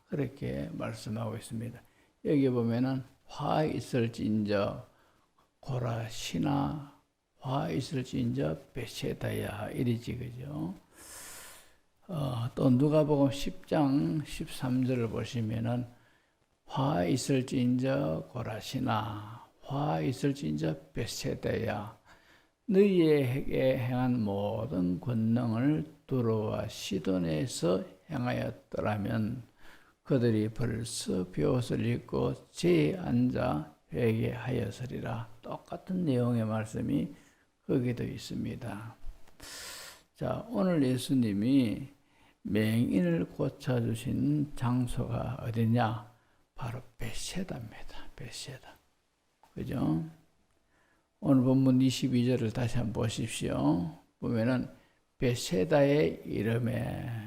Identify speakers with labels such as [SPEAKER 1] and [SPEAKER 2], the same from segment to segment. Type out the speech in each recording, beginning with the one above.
[SPEAKER 1] 그렇게 말씀하고 있습니다. 여기 보면은 화 있을진저 고라시나 화 있을진저 베세다야 이리지 그죠? 또 누가복음 10장 13절을 보시면은 화 있을진저 고라시나 화 있을진저 베세다야 너희에게 행한 모든 권능을 두로와 시돈에서 행하였더라면 그들이 벌써 벼옷을 입고 제에 앉아 회개하였으리라. 똑같은 내용의 말씀이 거기도 있습니다. 자, 오늘 예수님이 맹인을 고쳐주신 장소가 어디냐? 바로 베세다입니다. 베세다. 그죠? 오늘 본문 22절을 다시 한번 보십시오. 보면은 베세다의 이름에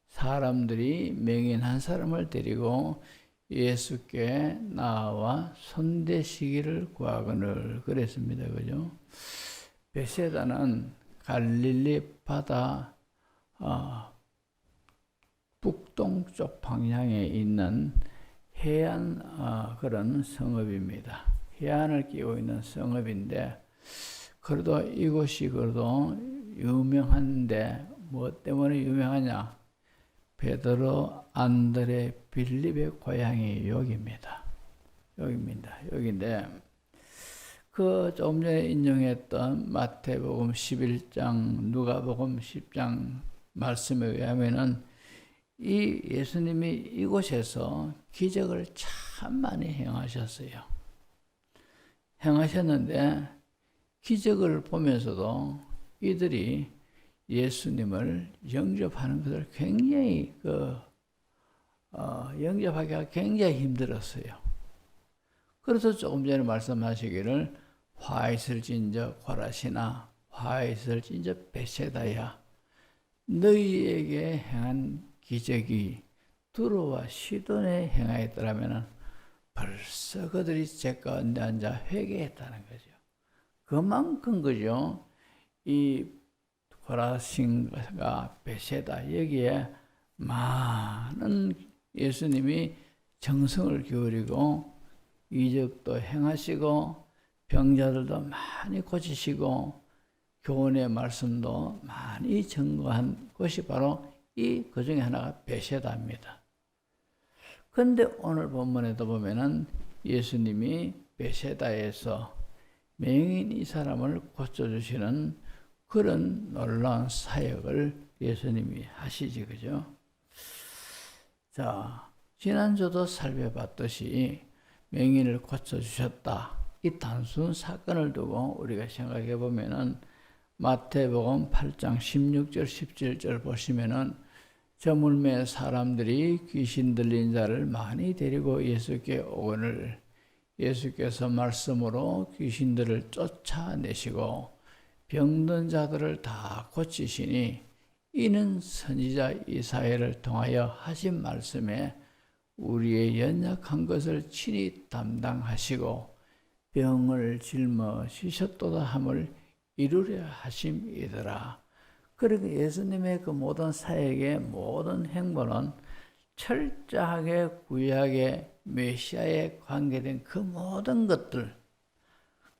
[SPEAKER 1] 사람들이 맹인 한 사람을 데리고 예수께 나와 손대시기를 구하거늘 그랬습니다. 그죠? 베세다는 갈릴리 바다 북동쪽 방향에 있는 해안 그런 성읍입니다. 해안을 끼고 있는 성읍인데 그래도 이곳이 그래도 유명한데 뭐 때문에 유명하냐? 베드로, 안드레, 빌립의 고향이 여기입니다. 여기인데 그 조금 전에 인용했던 마태복음 11장, 누가복음 10장 말씀에 의하면은 이 예수님이 이곳에서 기적을 참 많이 행하셨어요. 행하셨는데 기적을 보면서도 이들이 예수님을 영접하는 것을 굉장히 영접하기가 굉장히 힘들었어요. 그래서 조금 전에 말씀하시기를 화 있을진저 고라시나 화 있을진저 베세다야 너희에게 행한 기적이 두로와 시돈에 행하였더라면 벌써 그들이 제 가운데 앉아 회개했다는 거죠. 그만큼 그죠. 이 고라신과 베세다 여기에 많은 예수님이 정성을 기울이고 이적도 행하시고 병자들도 많이 고치시고 교훈의 말씀도 많이 전거한 것이 바로 그 중에 하나가 베세다입니다. 그런데 오늘 본문에도 보면은 예수님이 베세다에서 맹인 이 사람을 고쳐주시는 그런 놀라운 사역을 예수님이 하시지, 그죠? 자, 지난주도 살펴봤듯이 맹인을 고쳐주셨다. 이 단순 사건을 두고 우리가 생각해 보면은 마태복음 8장 16절, 17절 보시면은 저 물매 사람들이 귀신 들린 자를 많이 데리고 예수께 오거늘 예수께서 말씀으로 귀신들을 쫓아내시고 병든 자들을 다 고치시니 이는 선지자 이사야를 통하여 하신 말씀에 우리의 연약한 것을 친히 담당하시고 병을 짊어지셨도다 함을 이루려 하심이더라. 그러니까 예수님의 그 모든 사역의 모든 행보는 철저하게 구약의 메시아에 관계된 그 모든 것들,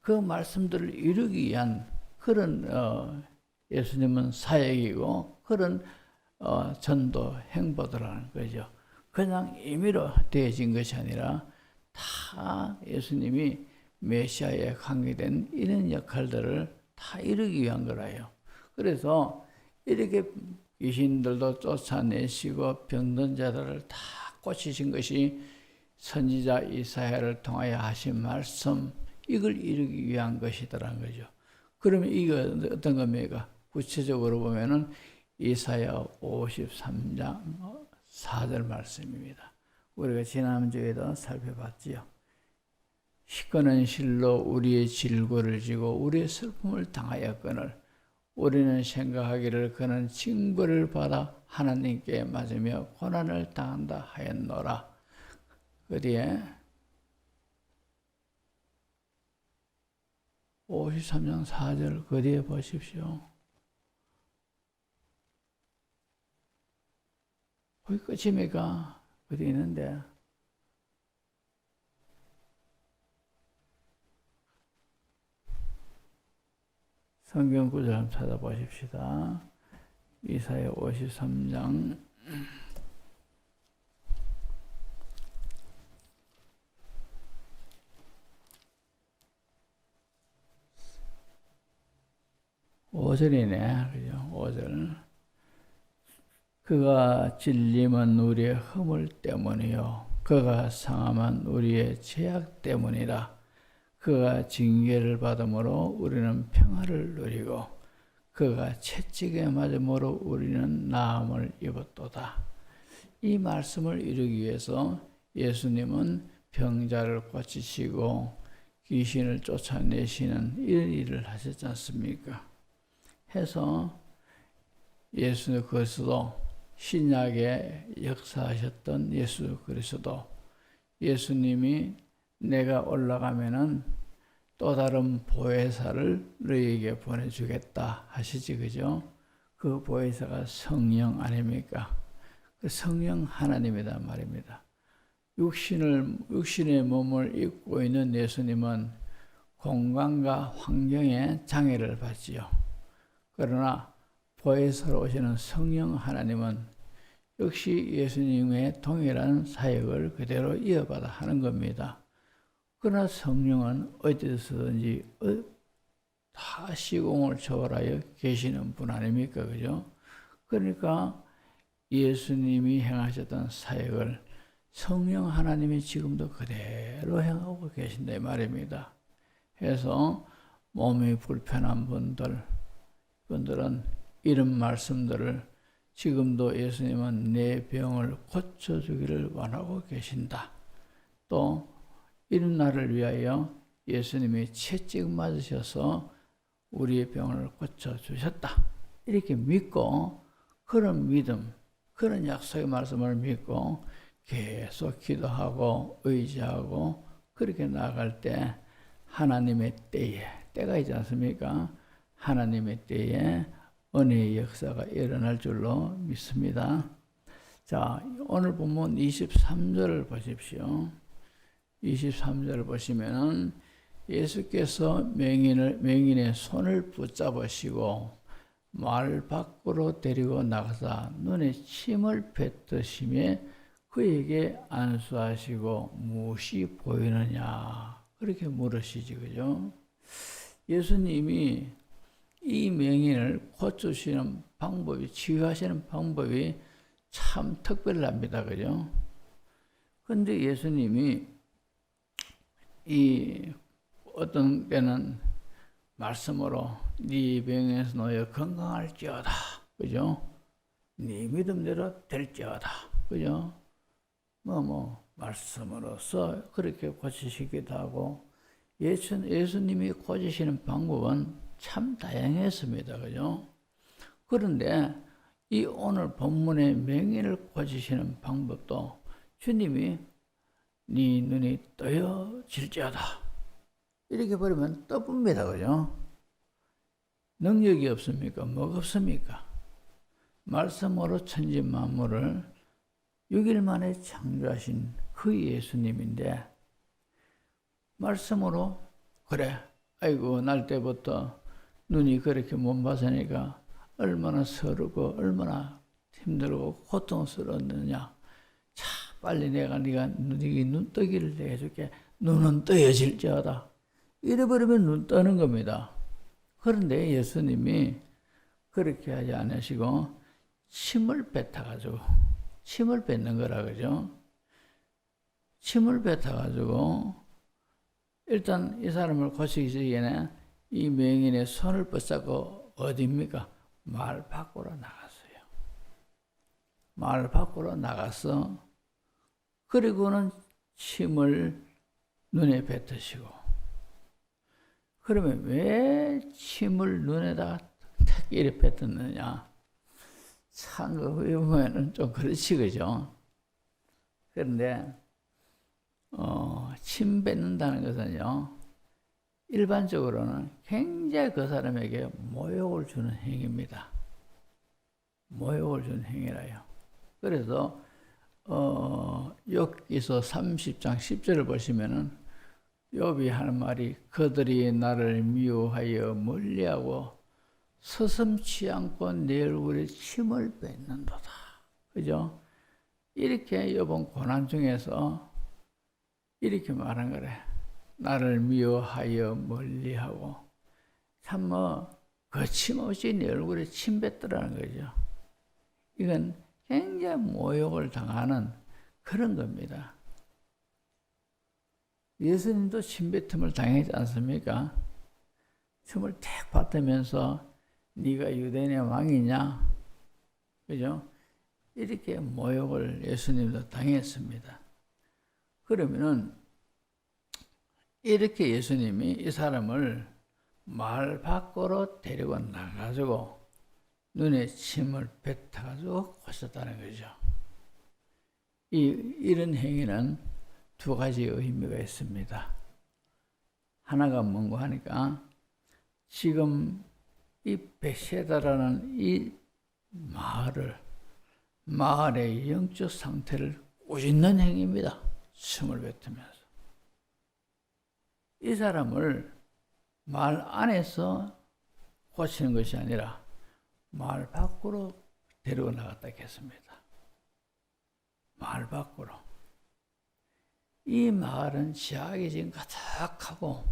[SPEAKER 1] 그 말씀들을 이루기 위한 그런 예수님은 사역이고 그런 전도 행보들하는 거죠. 그냥 임의로 되어진 것이 아니라 다 예수님이 메시아에 관계된 이런 역할들을 다 이루기 위한 거라요. 그래서 이렇게 귀신들도 쫓아내시고 병든 자들을 다 고치신 것이 선지자 이사야를 통하여 하신 말씀, 이걸 이루기 위한 것이더라는 거죠. 그러면 이거 어떤 겁니까? 구체적으로 보면은 이사야 53장 4절 말씀입니다. 우리가 지난주에도 살펴봤지요. 시커는 실로 우리의 질고를 지고 우리의 슬픔을 당하였거늘 우리는 생각하기를 그는 징벌을 받아 하나님께 맞으며 고난을 당한다 하였노라. 어디에? 53장 4절 거기에 보십시오. 거기 끝입니까? 어디 있는데? 성경 구절 한번 찾아보십시다. 이사야 53장 5절이네. 그죠? 5절. 그가 찔림은 우리의 허물 때문이요. 그가 상함은 우리의 죄악 때문이라. 그가 징계를 받음으로 우리는 평화를 누리고 그가 채찍에 맞음으로 우리는 나음을 입었도다. 이 말씀을 이루기 위해서 예수님은 병자를 고치시고 귀신을 쫓아내시는 이런 일을 하셨지 않습니까? 해서 예수 그리스도 신약에 역사하셨던 예수 그리스도 예수님이 내가 올라가면은 또 다른 보혜사를 너희에게 보내주겠다 하시지, 그죠? 그 보혜사가 성령 아닙니까? 그 성령 하나님이다 말입니다. 육신의 몸을 입고 있는 예수님은 공간과 환경에 장애를 받지요. 그러나 보혜사로 오시는 성령 하나님은 역시 예수님의 동일한 사역을 그대로 이어받아 하는 겁니다. 그러나 성령은 어디서든지 다 시공을 초월하여 계시는 분 아닙니까? 그죠? 그러니까 예수님이 행하셨던 사역을 성령 하나님이 지금도 그대로 행하고 계신다 이 말입니다. 해서 몸이 불편한 분들은 이런 말씀들을 지금도 예수님은 내 병을 고쳐주기를 원하고 계신다. 또 이런 날을 위하여 예수님이 채찍 맞으셔서 우리의 병을 고쳐주셨다. 이렇게 믿고 그런 믿음, 그런 약속의 말씀을 믿고 계속 기도하고 의지하고 그렇게 나아갈 때 하나님의 때가 있지 않습니까? 하나님의 때에 은혜의 역사가 일어날 줄로 믿습니다. 자, 오늘 본문 23절을 보십시오. 23절을 보시면은 예수께서 맹인의 손을 붙잡으시고 마을 밖으로 데리고 나가사 눈에 침을 뱉으시며 그에게 안수하시고 무엇이 보이느냐 그렇게 물으시지, 그죠? 예수님이 이 맹인을 고치시는 방법이, 치유하시는 방법이 참 특별합니다, 그죠? 근데 예수님이 이 어떤 때는 말씀으로 네 병에서 너희 건강할지어다, 그죠? 네 믿음대로 될지어다, 그죠? 말씀으로서 그렇게 고치시기도 하고 예수님이 고치시는 방법은 참 다양했습니다, 그죠? 그런데 이 오늘 본문의 맹인을 고치시는 방법도 주님이 네 눈이 떠여질지어다 이렇게 버리면 떠봅니다, 그죠? 능력이 없습니까? 뭐가 없습니까? 말씀으로 천지 만물을 6일 만에 창조하신 그 예수님인데 말씀으로 그래, 아이고 날 때부터 눈이 그렇게 못 봤으니까 얼마나 서르고 얼마나 힘들고 고통스러웠느냐. 자, 빨리 네가 눈뜨기를 해줄게. 눈은 떠여질지어다. 이래버리면 눈 떠는 겁니다. 그런데 예수님이 그렇게 하지 않으시고 침을 뱉어가지고 침을 뱉는 거라 그죠? 침을 뱉어가지고 일단 이 사람을 고치기 전에 이 맹인의 손을 붙잡고 어디입니까? 마을 밖으로 나갔어요. 마을 밖으로 나가서 그리고는 침을 눈에 뱉으시고 그러면 왜 침을 눈에다가 탁 이렇게 뱉었느냐? 참 그거 보면은 좀 그렇지, 그죠? 그런데 침 뱉는다는 것은요, 일반적으로는 굉장히 그 사람에게 모욕을 주는 행위입니다. 모욕을 주는 행위라요. 그래서 욥기서 30장 10절을 보시면은 욥이 하는 말이 그들이 나를 미워하여 멀리하고 서슴지 않고 내 얼굴에 침을 뱉는도다. 그죠? 이렇게 욥은 고난 중에서 이렇게 말한 거래. 나를 미워하여 멀리하고 참 거침없이 내 얼굴에 침 뱉더라는 거죠. 이건 굉장히 모욕을 당하는 그런 겁니다. 예수님도 침뱉음을 당하지 않습니까? 침을 탁 받으면서 네가 유대인의 왕이냐? 그죠? 이렇게 모욕을 예수님도 당했습니다. 그러면은 이렇게 예수님이 이 사람을 마을 밖으로 데리고 나가지고 눈에 침을 뱉어가지고 고쳤다는 거죠. 이런 행위는 두 가지 의미가 있습니다. 하나가 뭔가 하니까 지금 이 벳세다라는 이 마을의 영적 상태를 꾸짖는 행위입니다. 침을 뱉으면서. 이 사람을 마을 안에서 고치는 것이 아니라 마을 밖으로 데리고 나갔다 했습니다. 마을 밖으로. 이 마을은 지하에 지금 가득하고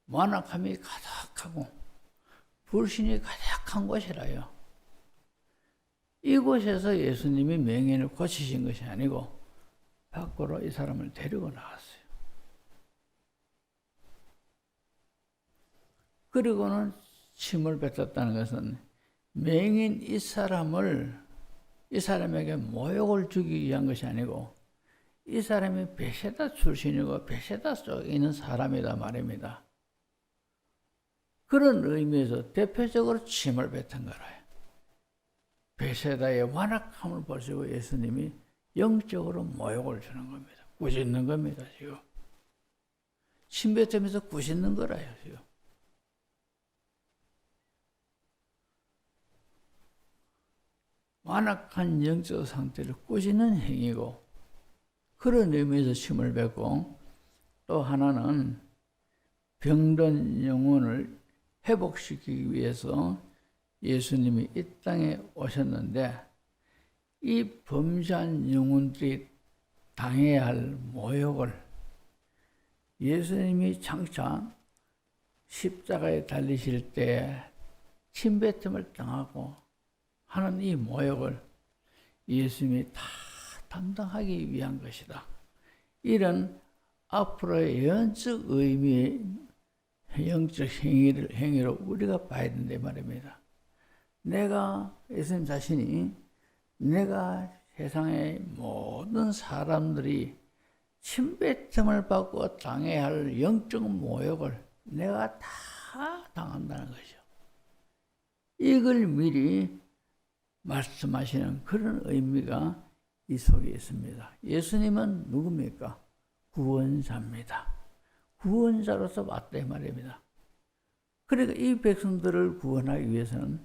[SPEAKER 1] 완악함이 가득하고 불신이 가득한 곳이라요. 이곳에서 예수님이 맹인을 고치신 것이 아니고 밖으로 이 사람을 데리고 나갔어요. 그리고는 침을 뱉었다는 것은 맹인 이 사람에게 모욕을 주기 위한 것이 아니고 이 사람이 벳세다 출신이고 벳세다 속에 있는 사람이다 말입니다. 그런 의미에서 대표적으로 침을 뱉은 거라요. 벳세다의 완악함을 보시고 예수님이 영적으로 모욕을 주는 겁니다. 꾸짖는 겁니다, 지금. 침 뱉으면서 꾸짖는 거라요, 지금. 완악한 영적 상태를 꾸짖는 행위고 그런 의미에서 침을 뱉고 또 하나는 병든 영혼을 회복시키기 위해서 예수님이 이 땅에 오셨는데 이 범죄한 영혼들이 당해야 할 모욕을 예수님이 장차 십자가에 달리실 때 침뱉음을 당하고 하는 이 모욕을 예수님이 다 담당하기 위한 것이다. 이런 앞으로의 영적 의미의 영적 행위로 우리가 봐야 된다 말입니다. 예수님 자신이 내가 세상의 모든 사람들이 침뱉음을 받고 당해야 할 영적 모욕을 내가 다 당한다는 거죠. 이걸 미리 말씀하시는 그런 의미가 이 속에 있습니다. 예수님은 누굽니까? 구원자입니다. 구원자로서 왔다 이 말입니다. 그러니까 이 백성들을 구원하기 위해서는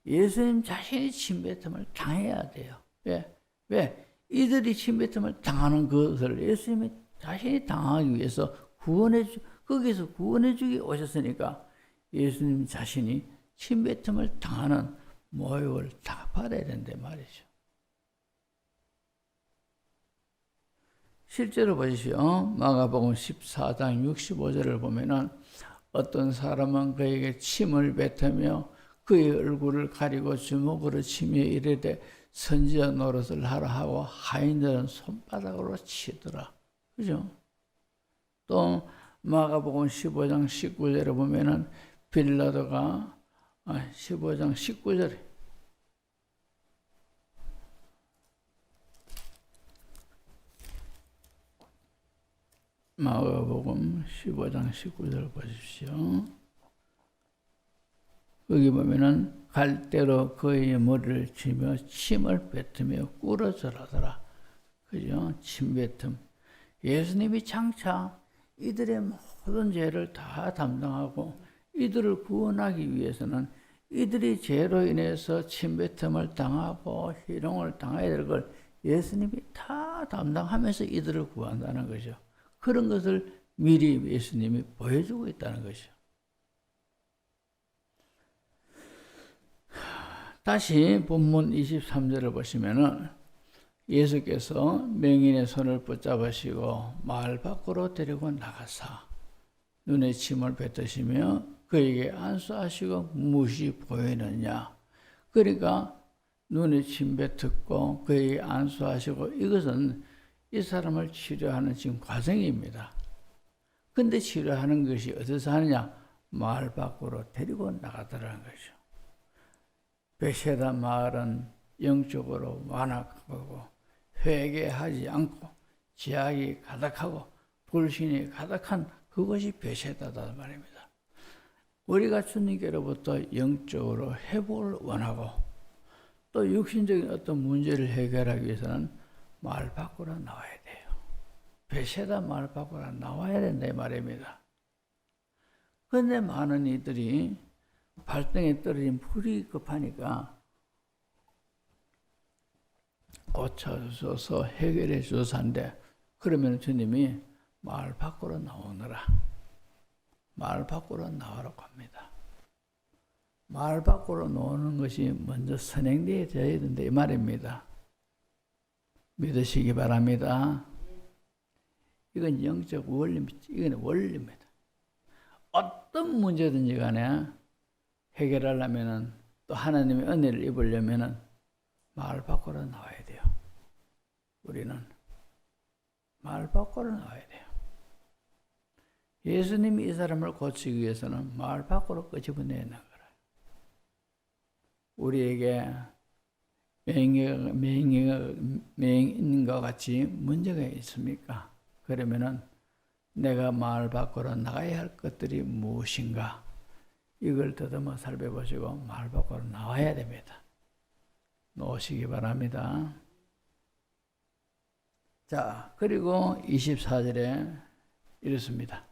[SPEAKER 1] 예수님 자신이 침뱉음을 당해야 돼요. 왜? 이들이 침뱉음을 당하는 것을 예수님이 자신이 당하기 위해서 거기서 구원해주기 오셨으니까 예수님 자신이 침뱉음을 당하는 모욕을 다 받아야 된다 말이죠. 실제로 보십시오. 마가복음 14장 65절을 보면은 어떤 사람은 그에게 침을 뱉으며 그의 얼굴을 가리고 주먹으로 치며 이르되 선지자 노릇을 하라 하고 하인들은 손바닥으로 치더라. 그죠? 또 마가복음 15장 19절에 보면은 빌라도가 15장 19절에 마가복음 15장 19절 보십시오. 여기 보면은 갈대로 그의 머리를 치며 침을 뱉으며 꿇어절하더라. 그죠? 침뱉음. 예수님이 장차 이들의 모든 죄를 다 담당하고 이들을 구원하기 위해서는 이들이 죄로 인해서 침뱉음을 당하고 희롱을 당해야 될 걸 예수님이 다 담당하면서 이들을 구한다는 거죠. 그런 것을 미리 예수님이 보여주고 있다는 것이죠. 다시 본문 23절을 보시면은 예수께서 맹인의 손을 붙잡으시고 마을 밖으로 데리고 나가사 눈에 침을 뱉으시며 그에게 안수하시고 무엇이 보이느냐. 그러니까 눈에 침 뱉었고 그에게 안수하시고 이것은 이 사람을 치료하는 지금 과정입니다. 근데 치료하는 것이 어디서 하느냐? 마을 밖으로 데리고 나가더라는 거죠. 베세다 마을은 영적으로 완악하고 회개하지 않고 죄악이 가득하고 불신이 가득한 그것이 베세다다 말입니다. 우리가 주님께로부터 영적으로 회복을 원하고 또 육신적인 어떤 문제를 해결하기 위해서는 마을 밖으로 나와야 돼요. 베세다 마을 밖으로 나와야 된다 이 말입니다. 그런데 많은 이들이 발등에 떨어진 불이 급하니까 고쳐줘서 해결해 줘서 한데 그러면 주님이 마을 밖으로 나오느라 마을 밖으로 나오라고 합니다. 마을 밖으로 나오는 것이 먼저 선행되어져야 된다 이 말입니다. 믿으시기 바랍니다. 이건 영적 원리입니다. 이건 원리입니다. 어떤 문제든지 간에 해결하려면은 또 하나님의 은혜를 입으려면은 마을 밖으로 나와야 돼요. 우리는 마을 밖으로 나와야 돼요. 예수님이 이 사람을 고치기 위해서는 마을 밖으로 끄집어내는 거예요. 우리에게 맹인과 같이 문제가 있습니까? 그러면은 내가 마을 밖으로 나가야 할 것들이 무엇인가? 이걸 더듬어 살펴보시고 마을 밖으로 나와야 됩니다. 놓으시기 바랍니다. 자, 그리고 24절에 이렇습니다.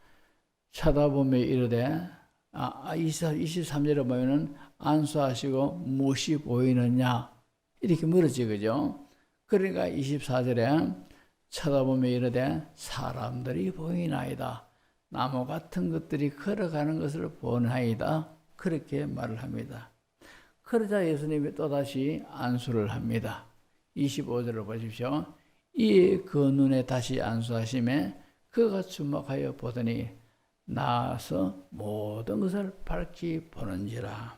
[SPEAKER 1] 쳐다보며 이르되 23절에 보면은 안수하시고 무엇이 보이느냐 이렇게 물었지 그죠? 그러니까 24절에 쳐다보며 이르되 사람들이 보이나이다. 나무 같은 것들이 걸어가는 것을 보나이다. 그렇게 말을 합니다. 그러자 예수님이 또다시 안수를 합니다. 25절을 보십시오. 이에 그 눈에 다시 안수하심에 그가 주목하여 보더니 나아서 모든 것을 밝히 보는지라.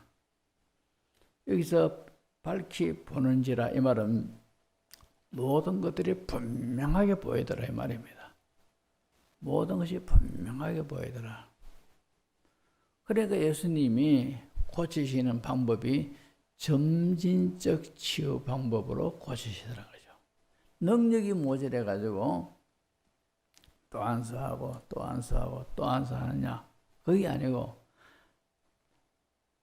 [SPEAKER 1] 여기서 밝히 보는지라 이 말은 모든 것들이 분명하게 보이더라 이 말입니다. 모든 것이 분명하게 보이더라. 그러니까 예수님이 고치시는 방법이 점진적 치유 방법으로 고치시더라는 거죠. 능력이 모자라가지고 또 안수하고 또 안수하고 또 안수하느냐 그게 아니고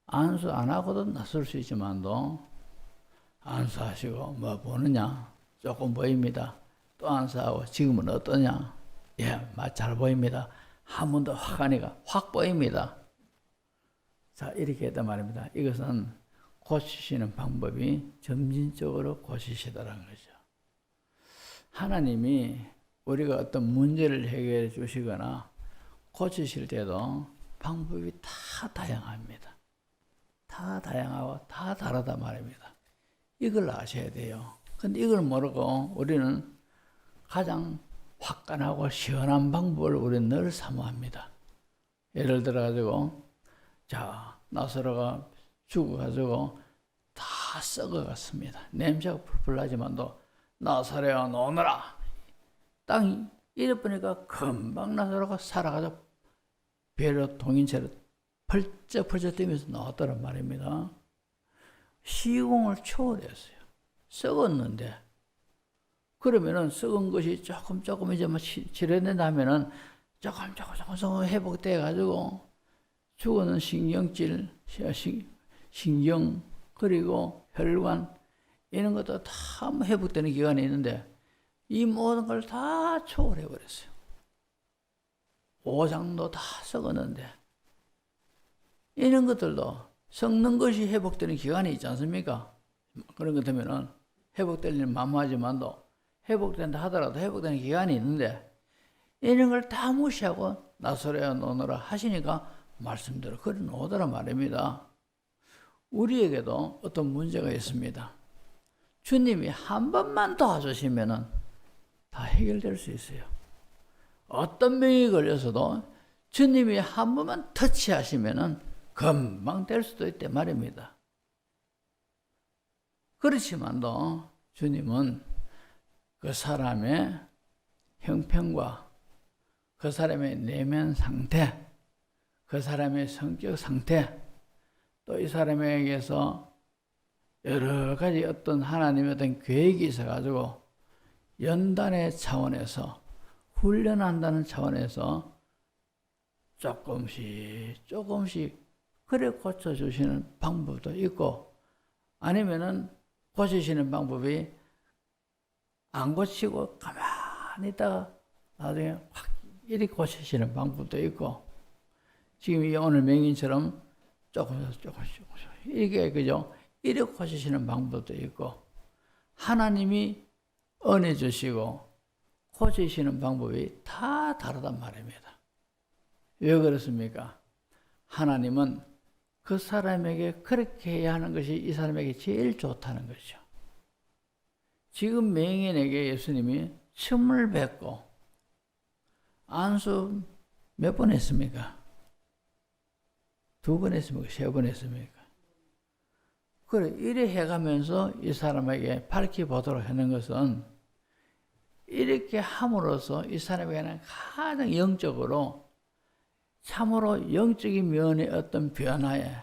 [SPEAKER 1] 안수 안 하고도 낫을 수 있지만도 안수하시고 뭐 보느냐 조금 보입니다. 또 안수하고 지금은 어떠냐 예, 잘 보입니다. 한 번 더 확 하니까 확 보입니다. 자 이렇게 했단 말입니다. 이것은 고치시는 방법이 점진적으로 고치시더라는 거죠. 하나님이 우리가 어떤 문제를 해결해 주시거나 고치실 때도 방법이 다 다양합니다. 다 다양하고 다 다르단 말입니다. 이걸 아셔야 돼요. 근데 이걸 모르고 우리는 가장 화끈하고 시원한 방법을 우리는 늘 사모합니다. 예를 들어가지고 자 나사로가 죽어가지고 다 썩어갔습니다. 냄새가 풀풀 나지만도 나사로야 노느라 땅 잃어버리니까 금방 나사로가 살아가서 배로 동인체로 펄쩍펄쩍 뛰면서 나왔다는 말입니다. 시공을 초월했어요. 썩었는데 그러면은 썩은 것이 조금 이제 뭐 치료된다면은 조금 회복돼 가지고 죽어는 신경질, 신경 그리고 혈관 이런 것도 다 회복되는 기간이 있는데 이 모든 걸 다 초월해 버렸어요. 오장도 다 썩었는데 이런 것들도 썩는 것이 회복되는 기간이 있지 않습니까? 그런 것 때문에는 회복될 일은 만무하지만도 회복된다 하더라도 회복되는 기간이 있는데 이런 걸 다 무시하고 나서려 노노라 하시니까 말씀대로 그리 놓으더라 말입니다. 우리에게도 어떤 문제가 있습니다. 주님이 한 번만 도와주시면은 다 해결될 수 있어요. 어떤 병이 걸려서도 주님이 한 번만 터치하시면은 금방 될 수도 있대 말입니다. 그렇지만도 주님은 그 사람의 형편과 그 사람의 내면 상태, 그 사람의 성격 상태, 또 이 사람에게서 여러 가지 어떤 하나님의 어떤 계획이 있어가지고 연단의 차원에서 훈련한다는 차원에서 조금씩 그래 고쳐주시는 방법도 있고 아니면은 고치시는 방법이 안 고치고 가만히 있다가 나중에 확 이렇게 고치시는 방법도 있고 지금 이 오늘 맹인처럼 조금씩 이게 그죠? 이렇게 고치시는 방법도 있고 하나님이 은혜 주시고 고치시는 방법이 다 다르단 말입니다. 왜 그렇습니까? 하나님은 그 사람에게 그렇게 해야 하는 것이 이 사람에게 제일 좋다는 거죠. 지금 맹인에게 예수님이 침을 뱉고 안수 몇 번 했습니까? 2번 했습니까? 3번 했습니까? 그래, 이래 해가면서 이 사람에게 밝히 보도록 하는 것은 이렇게 함으로써 이 사람에게는 가장 영적으로 참으로 영적인 면의 어떤 변화에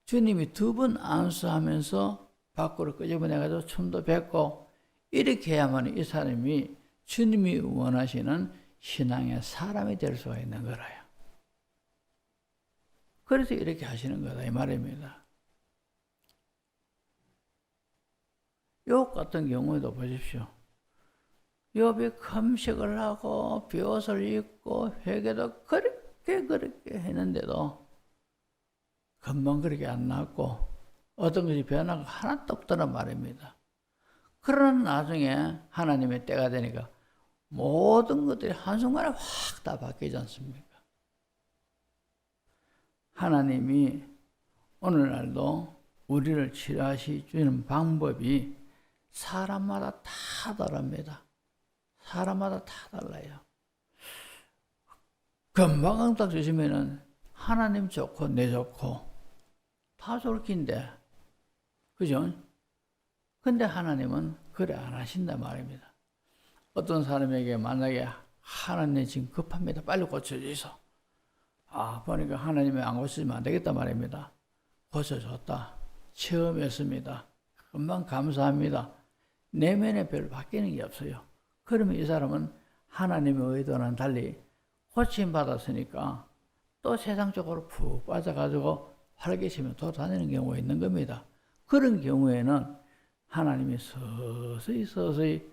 [SPEAKER 1] 주님이 2번 안수하면서 밖으로 끄집어내가지고 춤도 뱉고 이렇게 해야만 이 사람이 주님이 원하시는 신앙의 사람이 될 수가 있는 거라요. 그래서 이렇게 하시는 거다 이 말입니다. 욥 같은 경우에도 보십시오. 욥이 금식을 하고 벼옷을 입고 회개도 그렇게 했는데도 금방 그렇게 안 났고 어떤 것이 변화가 하나도 없다는 말입니다. 그러나 나중에 하나님의 때가 되니까 모든 것들이 한순간에 확 다 바뀌지 않습니까? 하나님이 오늘날도 우리를 치료하시는 방법이 사람마다 다 다릅니다. 사람마다 다 달라요. 금방 딱 주시면은 하나님 좋고 내 좋고 다 좋을 긴데 그죠? 근데 하나님은 그래 안 하신단 말입니다. 어떤 사람에게 만약에 하나님 지금 급합니다. 빨리 고쳐주소. 보니까 하나님이 안 고쳐주면 안 되겠단 말입니다. 고쳐줬다. 체험했습니다. 금방 감사합니다. 내면에 별로 바뀌는 게 없어요. 그러면 이 사람은 하나님의 의도와는 달리 고침받았으니까 또 세상적으로 푹 빠져가지고 활개치며 돌아다니는 경우가 있는 겁니다. 그런 경우에는 하나님이 서서히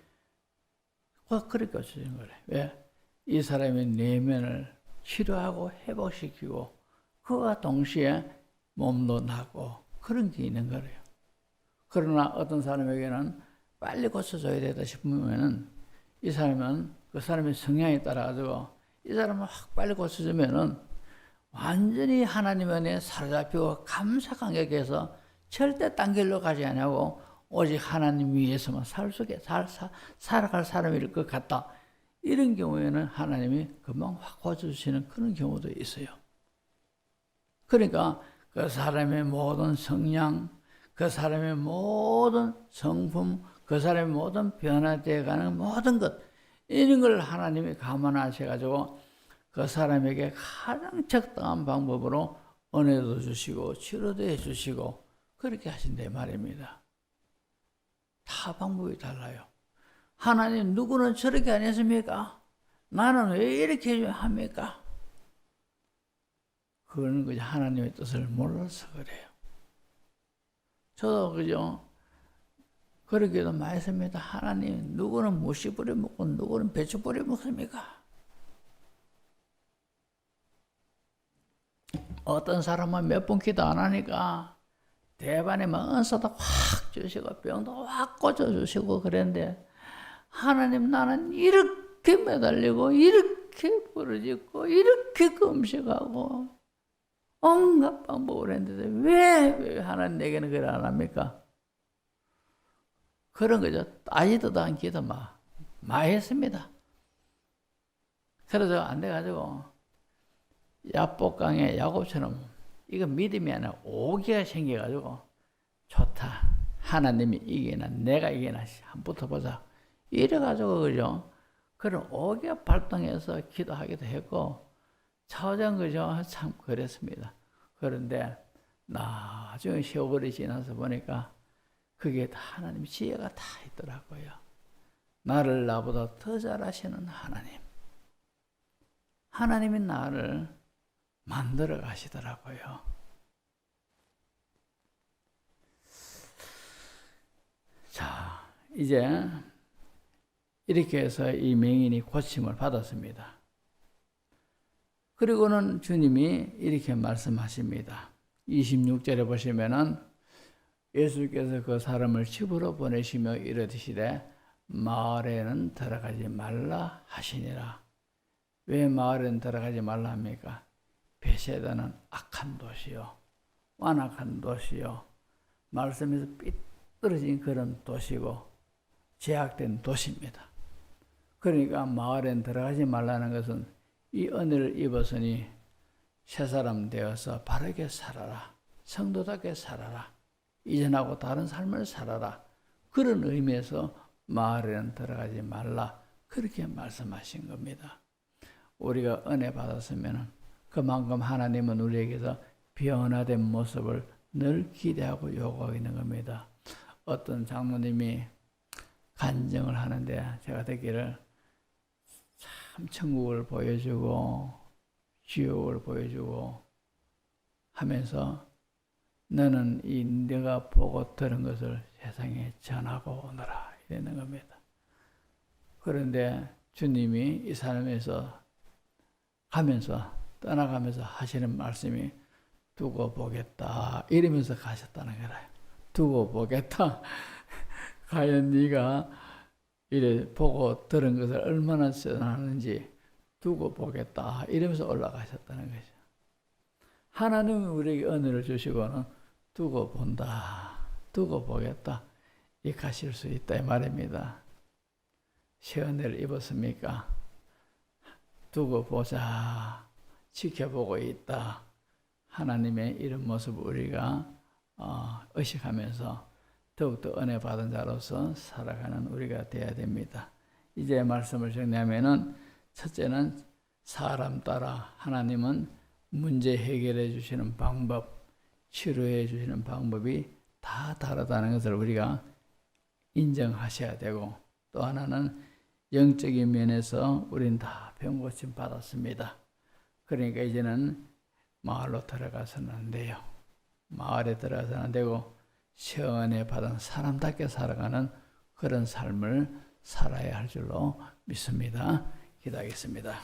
[SPEAKER 1] 그렇게 고쳐주는 거래요. 왜? 이 사람의 내면을 치료하고 회복시키고 그와 동시에 몸도 나고 그런 게 있는 거래요. 그러나 어떤 사람에게는 빨리 고쳐줘야 되다 싶으면은 이 사람은 그 사람의 성향에 따라가지고 이 사람을 확 빨리 고쳐주면은 완전히 하나님 안에 사로잡히고 감사 감격해서 절대 딴 길로 가지 않고 오직 하나님 위해서만 살아갈 사람일 것 같다. 이런 경우에는 하나님이 금방 확 고쳐주시는 그런 경우도 있어요. 그러니까 그 사람의 모든 성향, 그 사람의 모든 성품, 그 사람의 모든 변화되어가는 모든 것 이런 걸 하나님이 감안하셔가지고 그 사람에게 가장 적당한 방법으로 은혜도 주시고 치료도 해주시고 그렇게 하신다 말입니다. 다 방법이 달라요. 하나님 누구는 저렇게 안 했습니까? 나는 왜 이렇게 합니까? 그거는 그냥 하나님의 뜻을 몰라서 그래요. 저도 그죠? 그러기도 많이 했습니다. 하나님 누구는 무시 뿌려 먹고 누구는 배추 뿌려 먹습니까? 어떤 사람은 몇 번 기도 안 하니까 대반에 막 은사도 확 주시고 병도 확 고쳐주시고 그랬는데 하나님 나는 이렇게 매달리고 이렇게 부르짖고 이렇게 금식하고 온갖 방법을 했는데 왜 하나님 내게는 그걸 안 합니까? 그런 거죠. 따지도 않기도 많이 했습니다. 그래서 안 돼가지고 야복강의 야곱처럼 이거 믿음이 아니라 오기가 생겨가지고 좋다. 하나님이 이기나 내가 이기나 한번 붙어보자. 이래가지고 그죠. 그런 오기가 발동해서 기도하기도 했고 차오장 그죠. 참 그랬습니다. 그런데 나중에 세월이 지나서 보니까 그게 다 하나님 지혜가 다 있더라고요. 나를 나보다 더 잘하시는 하나님. 하나님이 나를 만들어 가시더라고요. 자, 이제 이렇게 해서 이 맹인이 고침을 받았습니다. 그리고는 주님이 이렇게 말씀하십니다. 26절에 보시면은 예수께서 그 사람을 집으로 보내시며 이르시되 마을에는 들어가지 말라 하시니라. 왜 마을에는 들어가지 말라 합니까? 베세다는 악한 도시요, 완악한 도시요, 말씀에서 삐뚤어진 그런 도시고 제약된 도시입니다. 그러니까 마을엔 들어가지 말라는 것은 이 은혜를 입었으니 새 사람 되어서 바르게 살아라, 성도답게 살아라, 이전하고 다른 삶을 살아라, 그런 의미에서 마을에는 들어가지 말라, 그렇게 말씀하신 겁니다. 우리가 은혜 받았으면 그만큼 하나님은 우리에게서 변화된 모습을 늘 기대하고 요구하고 있는 겁니다. 어떤 장로님이 간증을 하는데 제가 듣기를 참 천국을 보여주고 지옥을 보여주고 하면서 너는 이 네가 보고 들은 것을 세상에 전하고 오너라 이러는 겁니다. 그런데 주님이 이 사람에서 가면서 떠나가면서 하시는 말씀이 두고 보겠다 이러면서 가셨다는 거예요. 두고 보겠다. 과연 네가 이래 보고 들은 것을 얼마나 전하는지 두고 보겠다 이러면서 올라가셨다는 거죠. 하나님은 우리에게 은혜를 주시고는 두고 본다, 두고 보겠다 이 가실 수 있다 이 말입니다. 새 은혜를 입었습니까? 두고 보자, 지켜보고 있다. 하나님의 이런 모습을 우리가 의식하면서 더욱더 은혜 받은 자로서 살아가는 우리가 되어야 됩니다. 이제 말씀을 정리하면은 첫째는 사람 따라 하나님은 문제 해결해 주시는 방법, 치료해 주시는 방법이 다 다르다는 것을 우리가 인정하셔야 되고, 또 하나는 영적인 면에서 우리는 다 병고침 받았습니다. 그러니까 이제는 마을로 들어가서는 안 돼요. 마을에 들어가서는 안 되고 시원해 받은 사람답게 살아가는 그런 삶을 살아야 할 줄로 믿습니다. 기도하겠습니다.